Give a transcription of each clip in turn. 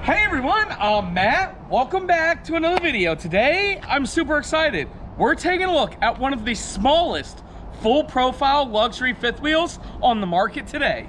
Hey everyone, I'm Matt. Welcome back to another video. Today, I'm super excited. We're taking a look at one of the smallest full profile luxury fifth wheels on the market today.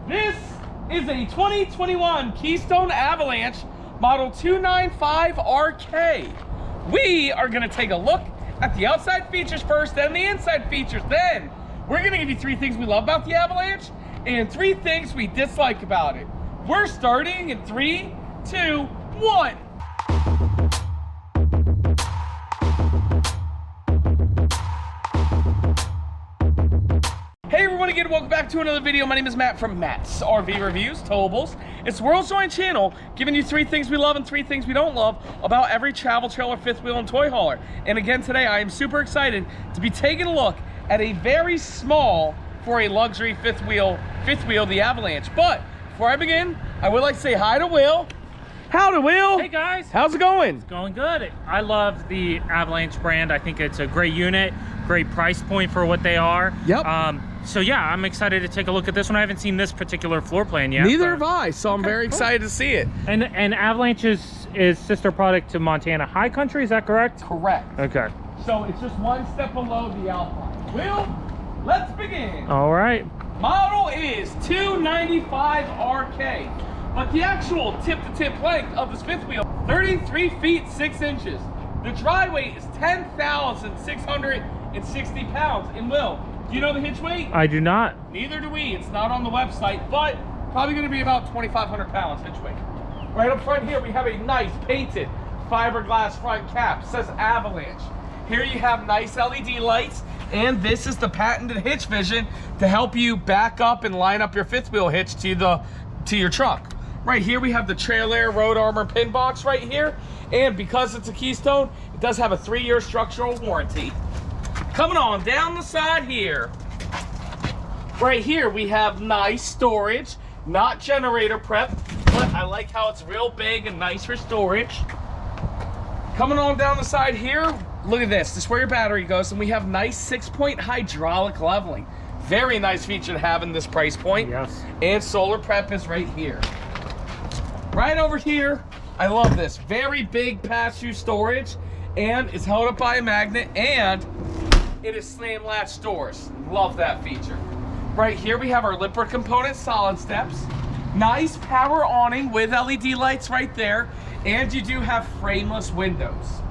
This is a 2021 Keystone Avalanche model 295RK. We are gonna take a look at the outside features first, then the inside features. Then we're gonna give you 3 things we love about the Avalanche and 3 things we dislike about it. We're starting in 3, 2, 1. Hey everyone, again, welcome back to another video. My name is Matt from MattsRVReviews, Towables. It's the world's joint channel, giving you 3 things we love and 3 things we don't love about every travel trailer, fifth wheel, and toy hauler. And again, today I am super excited to be taking a look at a very small for a luxury fifth wheel, the Avalanche. But before I begin, I would like to say hi to Will. Howdy, Will. Hey guys. How's it going? It's going good. I love the Avalanche brand. I think it's a great unit, great price point for what they are. Yep. So yeah, I'm excited to take a look at this one. I haven't seen this particular floor plan yet. Neither have I, so I'm very excited to see it. And Avalanche is sister product to Montana High Country, is that correct? Correct. Okay. So it's just one step below the Alpine. Will, let's begin. All right. Model is 295RK, but the actual tip-to-tip length of this fifth wheel, 33 feet 6 inches. The dry weight is 10,660 pounds. And Will, do you know the hitch weight? I do not. Neither do we. It's not on the website, but probably going to be about 2,500 pounds hitch weight. Right up front here, we have a nice painted fiberglass front cap. It says Avalanche. Here you have nice LED lights, and this is the patented hitch vision to help you back up and line up your fifth wheel hitch to your truck. Right here we have the trailer road armor pin box right here, and because it's a Keystone, it does have a 3-year structural warranty. Coming on down the side here, right here we have nice storage, not generator prep, but I like how it's real big and nice for storage. Coming on down the side here, look at this. This is where your battery goes, and we have nice 6-point hydraulic leveling. Very nice feature to have in this price point. Yes. And solar prep is right here. Right over here, I love this. Very big pass-through storage, and it's held up by a magnet, and it is slam latch doors. Love that feature. Right here, we have our lipper component solid steps. Nice power awning with LED lights right there, and you do have frameless windows.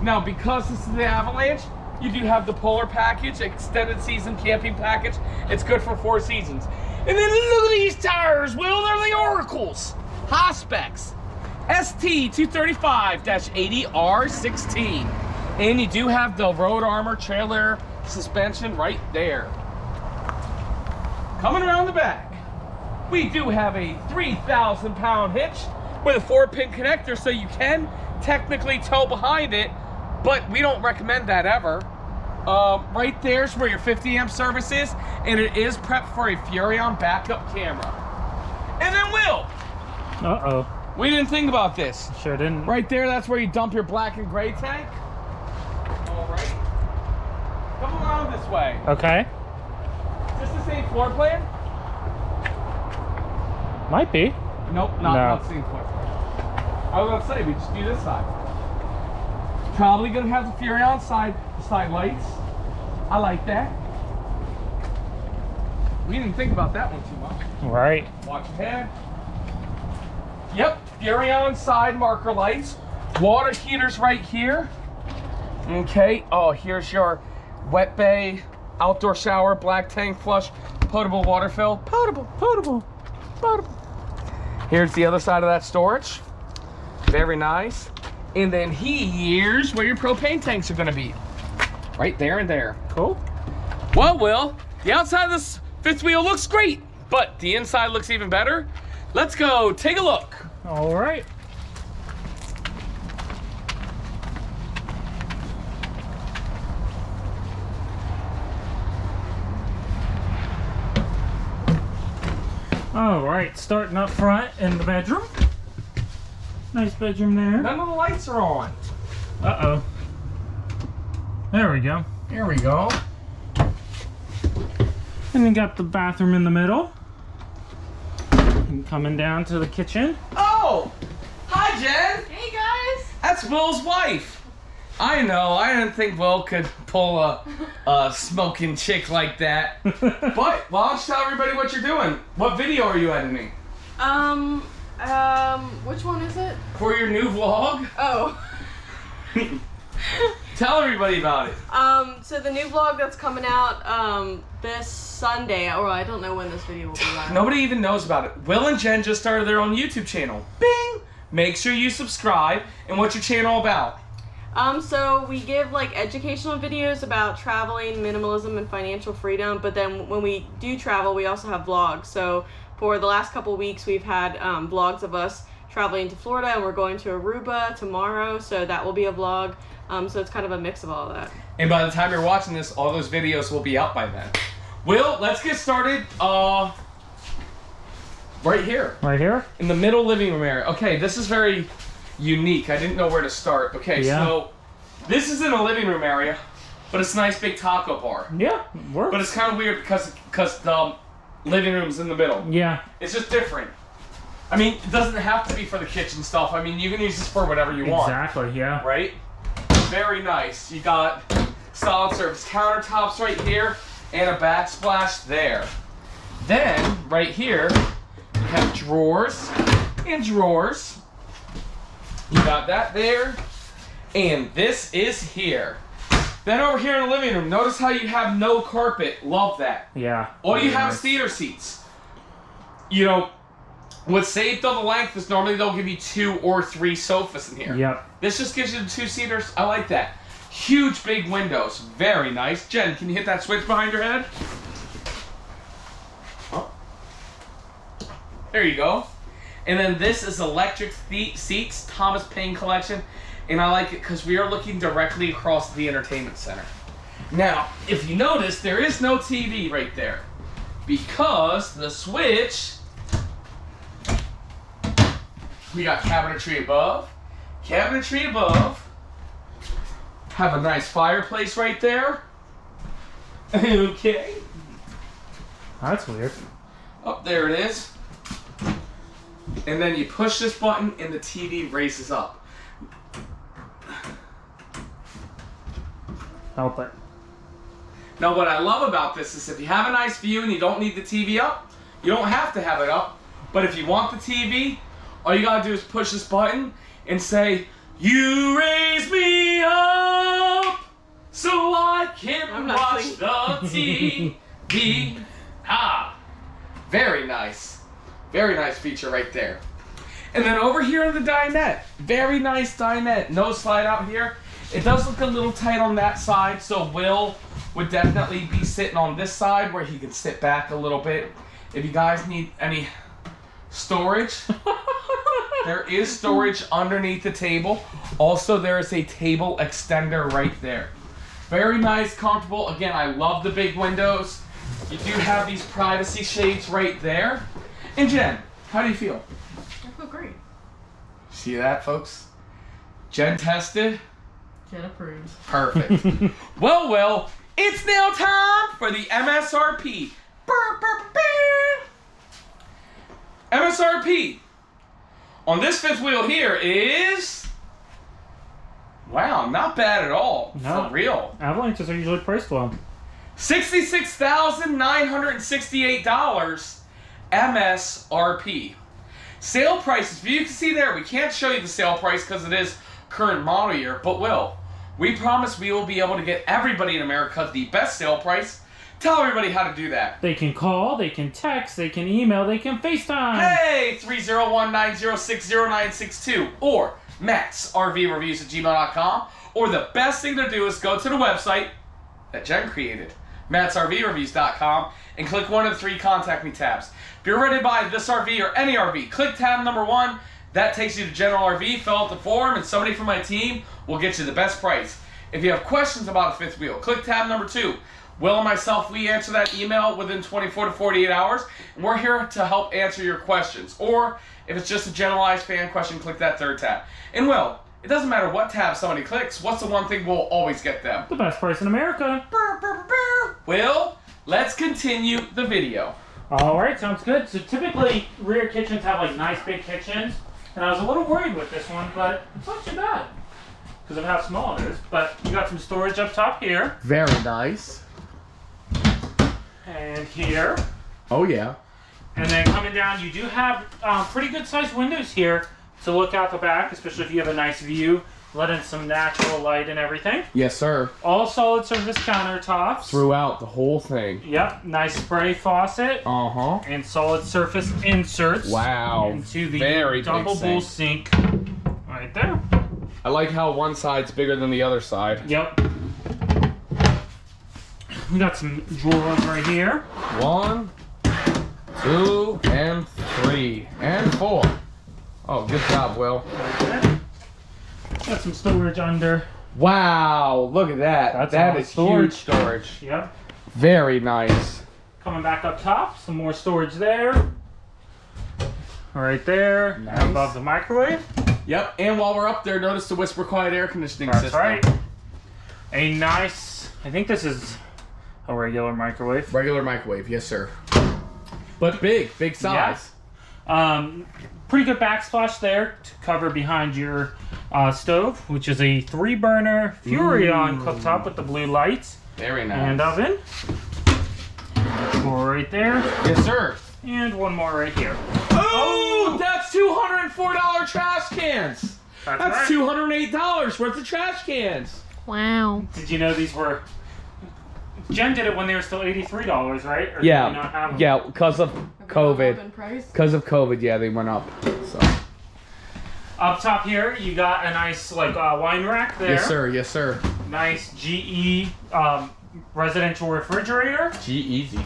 Now, because this is the Avalanche, you do have the Polar package, extended season camping package. It's good for 4 seasons. And then look at these tires, Will, they're the Oracles. High specs, ST 235-80R16. And you do have the road armor trailer suspension right there. Coming around the back, we do have a 3,000-pound hitch with a 4-pin connector, so you can technically tow behind it, but we don't recommend that ever. Right there's where your 50-amp service is, and it is prepped for a Furrion backup camera. And then Will, we didn't think about this. Sure didn't. Right there, that's where you dump your black and gray tank. All right. Come around this way. Okay. Is this the same floor plan? Might be. Nope, not the same floor plan. I was gonna say, we just do this side. Probably gonna have the Furrion side lights. I like that. We didn't think about that one too much. Right. Watch ahead. Yep, Furrion side marker lights. Water heaters right here. Okay, oh, here's your wet bay, outdoor shower, black tank flush, potable water fill. Potable. Here's the other side of that storage. Very nice. And then here's where your propane tanks are gonna be. Right there and there. Cool. Well, Will, the outside of this fifth wheel looks great, but the inside looks even better. Let's go take a look. All right. All right, starting up front in the bedroom. Nice bedroom there. None of the lights are on. Uh-oh. There we go. Here we go. And you got the bathroom in the middle. And coming down to the kitchen. Oh, Oh, hi, Jen. Hey guys! That's Will's wife. I know. I didn't think Will could pull a smoking chick like that. But why don't you tell everybody what you're doing? What video are you editing? Which one is it? For your new vlog? Oh. Tell everybody about it. So the new vlog that's coming out, this Sunday, or I don't know when this video will be live. Nobody even knows about it. Will and Jen just started their own YouTube channel. Bing! Make sure you subscribe. And what's your channel about? So we give like educational videos about traveling, minimalism, and financial freedom, but then when we do travel, we also have vlogs. So for the last couple weeks, we've had vlogs of us traveling to Florida, and we're going to Aruba tomorrow, so that will be a vlog. So it's kind of a mix of all of that. And by the time you're watching this, all those videos will be out by then. Will, let's get started right here. Right here? In the middle living room area. Okay, this is very unique. I didn't know where to start. Okay, so this is in a living room area, but it's a nice big taco bar. Yeah, works. But it's kind of weird because the living room's in the middle. Yeah. It's just different. I mean, it doesn't have to be for the kitchen stuff. I mean, you can use this for whatever you want. Exactly, yeah. Right? Very nice. You got solid surface countertops right here and a backsplash there. Then, right here, you have drawers and drawers. You got that there. And this is here. Then over here in the living room, notice how you have no carpet. Love that. Yeah. All you have is theater seats. You know, what's saved on the length is normally they'll give you 2 or 3 sofas in here. Yep. This just gives you the 2-seaters. I like that. Huge big windows. Very nice. Jen, can you hit that switch behind your head? Oh. There you go. And then this is electric seats, Thomas Paine collection. And I like it because we are looking directly across the entertainment center. Now, if you notice, there is no TV right there. Because the switch... We got cabinetry above. Cabinetry above. Have a nice fireplace right there. Okay. That's weird. Oh, there it is. And then you push this button and the TV raises up. Help it. Now what I love about this is if you have a nice view and you don't need the TV up, you don't have to have it up. But if you want the TV, all you gotta do is push this button and say, "You raise me up so I can watch the TV." Ah, very nice. Very nice feature right there. And then over here in the dinette, very nice dinette. No slide out here. It does look a little tight on that side, so Will would definitely be sitting on this side where he can sit back a little bit. If you guys need any storage, there is storage underneath the table. Also, there is a table extender right there. Very nice, comfortable. Again, I love the big windows. You do have these privacy shades right there. And Jen, how do you feel? I feel great. See that, folks? Jen tested. Jen approves. Perfect. Well, it's now time for the MSRP. MSRP on this fifth wheel here is, wow, not bad at all. No. For real. Avalanches are usually priced well. $66,968 MSRP. Sale prices, you can see there, we can't show you the sale price because it is current model year, but we promise we will be able to get everybody in America the best sale price. Tell everybody how to do that. They can call, they can text, they can email, they can FaceTime. Hey, 301-906-0962 or MattsRVReviews@gmail.com. Or the best thing to do is go to the website that Jen created, MattsRVReviews.com, and click one of the 3 Contact Me tabs. If you're ready to buy this RV or any RV, click tab number 1. That takes you to General RV, fill out the form, and somebody from my team will get you the best price. If you have questions about a fifth wheel, click tab number 2. Will and myself, we answer that email within 24 to 48 hours, and we're here to help answer your questions. Or if it's just a generalized fan question, click that 3rd tab. And Will, it doesn't matter what tab somebody clicks, what's the one thing we'll always get them? The best price in America. Will, let's continue the video. Alright, sounds good. So typically rear kitchens have like nice big kitchens. And I was a little worried with this one, but it's not too bad because of how small it is. But you got some storage up top here. Very nice. And here. Oh yeah. And then coming down, you do have pretty good sized windows here to look out the back, especially if you have a nice view, let in some natural light and everything. Yes, sir. All solid surface countertops. Throughout the whole thing. Yep, nice spray faucet. Uh-huh. And solid surface inserts. Wow. Into the Very double big bowl sink. right there. I like how one side's bigger than the other side. Yep. We got some drawers right here. 1, 2, and 3, and 4. Oh, good job, Will. Right there. Got some storage under. Wow, look at that. That is huge storage. Yep. Very nice. Coming back up top, some more storage there. Right there, Nice. above the microwave. Yep, and while we're up there, notice the Whisper Quiet air conditioning That's system. right. A nice, I think this is a regular microwave. Regular microwave, yes sir. But big size. Yeah. Pretty good backsplash there to cover behind your stove, which is a 3-burner Furrion cooktop with the blue lights. Very nice. And oven. Four right there. Yes sir. And one more right here. Oh, that's $204 trash cans. That's That's right. $208 worth of trash cans. Wow. Did you know these were... Jen did it when they were still $83, right? Or Yeah, did we not have them? yeah, because of COVID. In price. Because of COVID, yeah, they went up. So. Up top here, you got a nice wine rack there. Yes sir, yes sir. Nice GE residential refrigerator. Easy.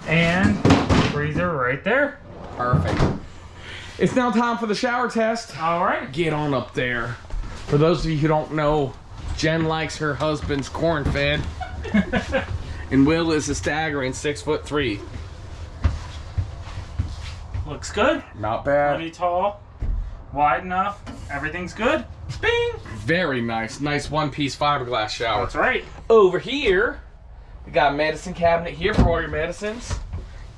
And freezer right there. Perfect. It's now time for the shower test. All right. Get on up there. For those of you who don't know, Jen likes her husband's corn fed. And Will is a staggering 6'3". Looks good. Not bad. Plenty tall. Wide enough. Everything's good. Bing. Very nice. Nice one-piece fiberglass shower. That's right. Over here, we got a medicine cabinet here for all your medicines.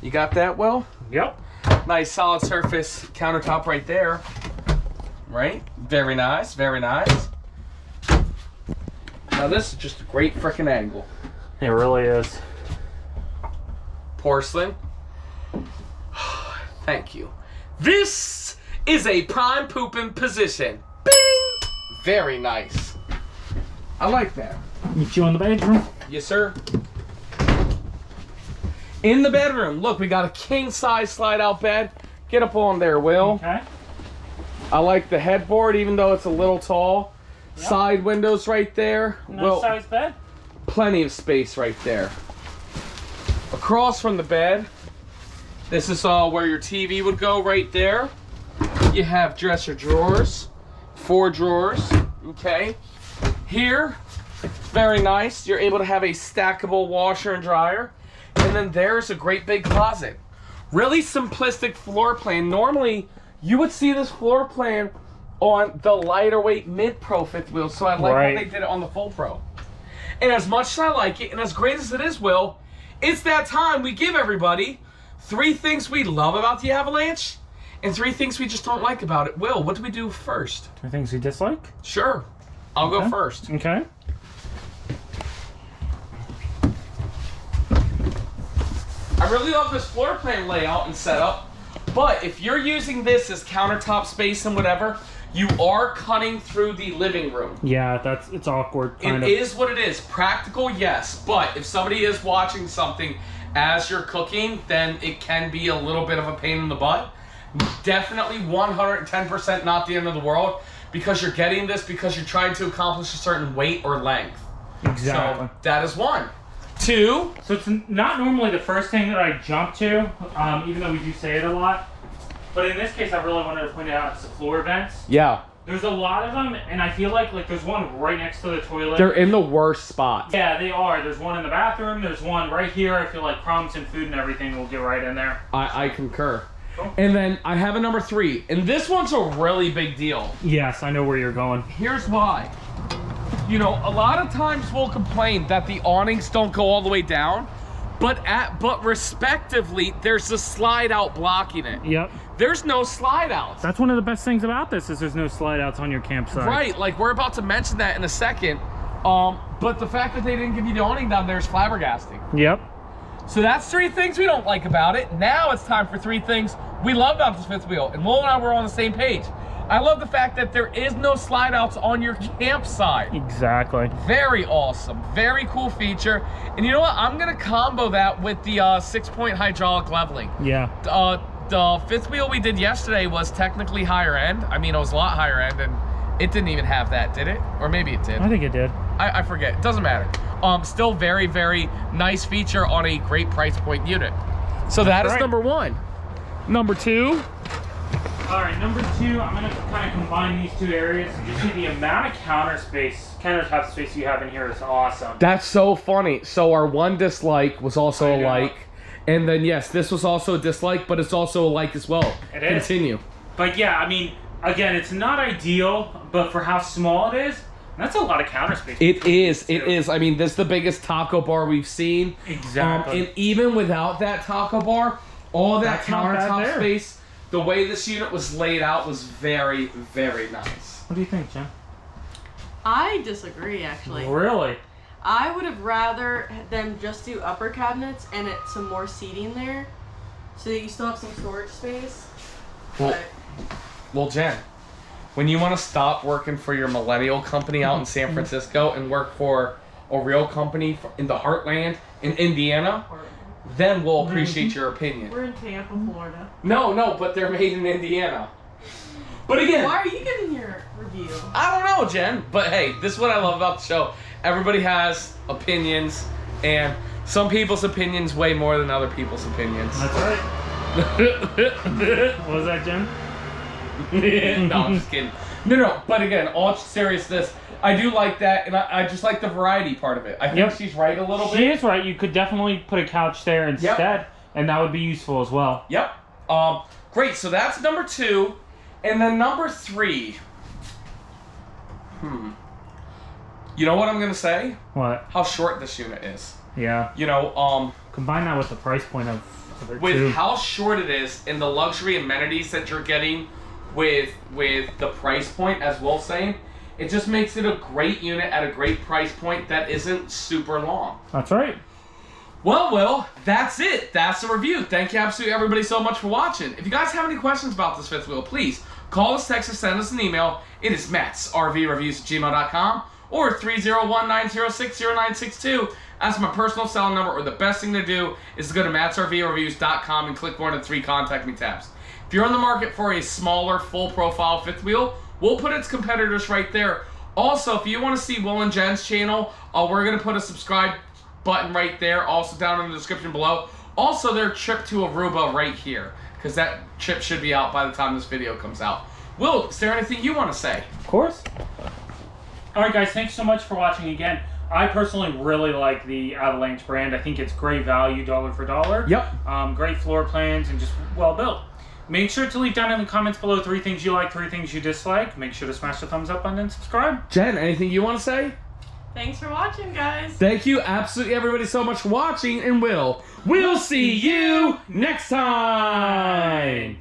You got that, Will? Yep. Nice solid surface countertop right there. Right? Very nice, very nice. Now this is just a great freaking angle. It really is. Porcelain. Thank you. This is a prime pooping position. Bing! Very nice. I like that. Meet you in the bedroom. Yes, sir. In the bedroom, look, we got a king size slide out bed. Get up on there, Will. Okay. I like the headboard, even though it's a little tall. Yep. Side windows right there. Nice size bed. Plenty of space right there. Across from the bed, this is where your TV would go right there. You have dresser drawers, 4 drawers, okay. Here, very nice. You're able to have a stackable washer and dryer. And then there's a great big closet. Really simplistic floor plan. Normally, you would see this floor plan on the lighter weight mid-pro fifth wheel, so I like how they did it on the full pro. And as much as I like it, and as great as it is, Will, it's that time we give everybody 3 things we love about the Avalanche and 3 things we just don't like about it. Will, what do we do first? 2 things you dislike? Sure. I'll go first. Okay. I really love this floor plan layout and setup, but if you're using this as countertop space and whatever, you are cutting through the living room. Yeah, it's awkward. It is what it is. Practical, yes, but if somebody is watching something as you're cooking, then it can be a little bit of a pain in the butt. Definitely 110% not the end of the world, because you're getting this because you're trying to accomplish a certain weight or length. Exactly. So that is 1. 2. So it's not normally the first thing that I jump to, even though we do say it a lot. But in this case, I really wanted to point out it's the floor vents. Yeah. There's a lot of them, and I feel like there's one right next to the toilet. They're in the worst spot. Yeah, they are. There's one in the bathroom. There's one right here. I feel like crumbs and food and everything will get right in there. I concur. Cool. And then I have a number 3, and this one's a really big deal. Yes, I know where you're going. Here's why. You know, a lot of times we'll complain that the awnings don't go all the way down, but respectively, there's a slide out blocking it. Yep. there's no slide outs. That's one of the best things about this is there's no slide outs on your campsite. Right, like we're about to mention that in a second. But the fact that they didn't give you the awning down there is flabbergasting. Yep. So that's 3 things we don't like about it. Now it's time for 3 things we love about this fifth wheel. And Will and I were on the same page. I love the fact that there is no slide outs on your campsite. Exactly. Very awesome. Very cool feature. And you know what? I'm going to combo that with the 6-point hydraulic leveling. Yeah. The fifth wheel we did yesterday was technically higher end. I mean, it was a lot higher end, and it didn't even have that, did it? Or maybe it did. I think it did. I forget. It doesn't matter. Still very, very nice feature on a great price point unit. So that is number 1. Number 2. All right, number 2, I'm gonna kind of combine these 2 areas. You see the amount of countertop space you have in here is awesome. That's so funny. So our one dislike was also a like. And then, yes, this was also a dislike, but it's also a like as well. It is. Continue. But yeah, I mean, again, it's not ideal, but for how small it is, that's a lot of counter space. It is. It is. I mean, this is the biggest taco bar we've seen. Exactly. And even without that taco bar, all that countertop space, the way this unit was laid out was very, very nice. What do you think, Jen? I disagree, actually. Really? I would have rather them just do upper cabinets and some more seating there, so that you still have some storage space. Well, Jen, when you want to stop working for your millennial company out in San Francisco and work for a real company in the heartland in Indiana, then we'll appreciate your opinion. We're in Tampa, Florida. No, but they're made in Indiana. But again, why are you giving your review? I don't know, Jen. But hey, this is what I love about the show. Everybody has opinions, and some people's opinions weigh more than other people's opinions. That's right. What was that, Jen? No, I'm just kidding. No, but again, all seriousness, I do like that, and I just like the variety part of it. I think she's right a little bit. She is right. You could definitely put a couch there instead, and that would be useful as well. Yep. Great, so that's number 2. And then number 3. You know what I'm going to say? What? How short this unit is. Yeah. You know, combine that with the price point of with how short it is and the luxury amenities that you're getting with the price point, as Will's saying, it just makes it a great unit at a great price point that isn't super long. That's right. Well, Will, that's it. That's the review. Thank you absolutely everybody so much for watching. If you guys have any questions about this fifth wheel, please call us, text us, send us an email. It is MattsRVReviews@gmail.com or 301-906-0962. That's my personal cell number, or the best thing to do is to go to MattsRVReviews.com and click one of the 3 Contact Me tabs. If you're on the market for a smaller, full-profile fifth wheel, we'll put its competitors right there. Also, if you want to see Will and Jen's channel, we're going to put a subscribe button right there, also down in the description below. Also, their trip to Aruba right here, because that trip should be out by the time this video comes out. Will, is there anything you want to say? Of course. Alright guys, thanks so much for watching again. I personally really like the Avalanche brand. I think it's great value, dollar for dollar. Yep. Great floor plans and just well built. Make sure to leave down in the comments below 3 things you like, 3 things you dislike. Make sure to smash the thumbs up button and subscribe. Jen, anything you want to say? Thanks for watching, guys. Thank you absolutely everybody so much for watching, and we'll see you next time.